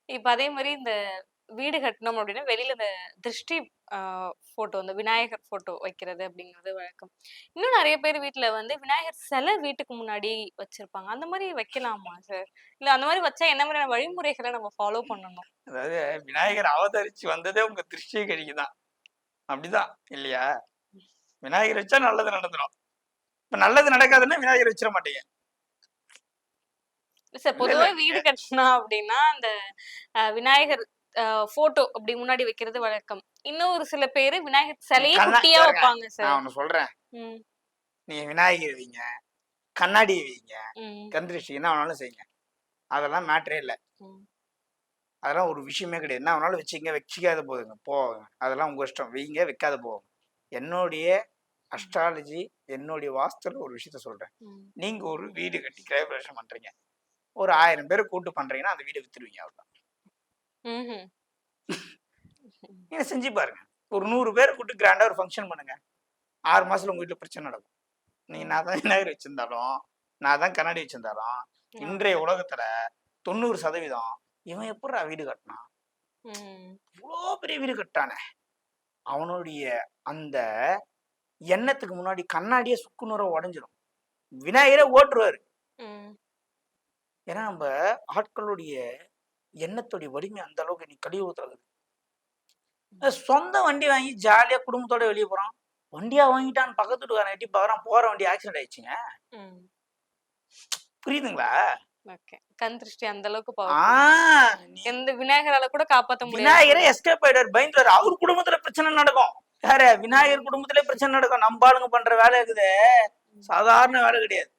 இப்ப அதே மாரி இந்த வீடு கட்டணும் அப்டின்னா, வெளில இந்த திருஷ்டி ஆ ஃபோட்டோ இந்த விநாயகர் ஃபோட்டோ வைக்கிறது அப்படிங்கிறது வழக்கம். இன்னும் நெறைய பேர் வீட்ல வந்து விநாயகர் செல வீட்டுக்கு முன்னாடி வச்சிருப்பாங்க. அந்த மாரி வைக்கலாமா சார்? இல்ல அந்த மாரி வச்சா என்ன மாதிரியான வழிமுறைகள நம்ம ஃபாலோ பண்ணணும்? அதாவது விநாயகர் அவதரிச்சு வந்ததே உங்க திருஷ்டியை கழிக்குதான். அப்படிதான் இல்லையா? விநாயகர் வச்சா நல்லது நடந்துரும். இப்ப நல்லது நடக்காதுன்னா விநாயகர் வச்சிட மாட்டீங்க. சார் இல்ல இல்ல பொதுவாவே நீங்க வீடு கட்டணும் அப்டின்னா, அந்த விநாயகர் ஃபோட்டோ அப்டி முன்னாடி வைக்கிறது வழக்கம். இன்னும் ஒரு சில பேரு விநாயகர் சிலையே இங்க குட்டியா பாருங்க, வைப்பாங்க நான் சார். ஒண்ணு சொல்றேன். ம், நீங்க விநாயகர் வைங்க, கண்ணாடி வைங்க, ம், கண் திருஷ்டி என்ன வேணாலும் செய்யுங்க. அதெல்லாம் மேட்டரே இல்ல. ம், அதெல்லாம் ஒரு விஷயமே கிடையாது. என்ன வேணாலும் வச்சுக்கங்க, வச்சுக்காத போதுங்க. போங்க. அதெல்லாம் உங்க இஷ்டம். வைங்க, வைக்காத போங்க. என்னுடைய ம், அஸ்ட்ராலஜி, என்னுடைய வாஸ்துல ஒரு விஷயத்த சொல்றேன். ம். நீங்க ஒரு வீடு கட்டி கிரகப்பிரவேசம் பண்றீங்க. ஒரு 1000 பேர கூட்டு பண்றீங்கன்னா, அந்த வீட வித்துருவீங்க அவ்வளவுதான். ம்ஹ்ம். நீங்க செஞ்சு பாருங்க. ஒரு 100 பேர கூட்டு கிராண்டா ஒரு ஃபங்ஷன் பண்ணுங்க. 6 மாசத்துல உங்க வீட்ல பிரச்சனை நடக்கும். நீங்க நான் தான் விநாயகர் வச்சிருந்தாலும், நான் தான் கண்ணாடி வச்சிருந்தாலும், ஆ. இன்றைய உலகத்துல 90% இவன் எப்புட்றா வீடு கட்டுனான்? ம், இவ்ளோ பெரிய வீடு கட்டானே! அவனுடைய அந்த எண்ணத்துக்கு முன்னாடி கண்ணாடியே சுக்குநூறா உடைஞ்சிரும். விநாயகரே ஓட்டுருவாரு. ம், ஏன்னா, நம்ப ஆட்களுடைய எண்ணத்துடைய வலிமை அந்த அளவுக்கு இன்னைக்கு கலியுகத்துல இருக்குது. ம், சொந்த வண்டி வாங்கி ஜாலியா குடும்பத்தோட வெளிய போறான். வண்டியா வாங்கிட்டான்னு பக்கத்து வீட்டுக்காரன் எட்டி பார்க்குறான். போற வண்டி ஆக்சிடென்ட் ஆயிடுச்சுங்க. ம். புரியுதுங்களா? ஓகே. கண் திருஷ்டி அந்த அளவுக்கு ஆ பவர்ஃபுல். நீ எந்த விநாயகரால கூட காப்பாத்த முடியாதுன்னு விநாயகரே சொல்றீங்க. எஸ்கேப் ஆயிடுவாரு. பயந்துருவாரு. அவர் குடும்பத்துல பிரச்சனை நடக்கும். யாரு? ம், விநாயகர் குடும்பத்திலே பிரச்சனை நடக்கும். நம்ப ஆளுங்க பண்ற வேலை இருக்குதே, ம். சாதாரண வேலை கிடையாது.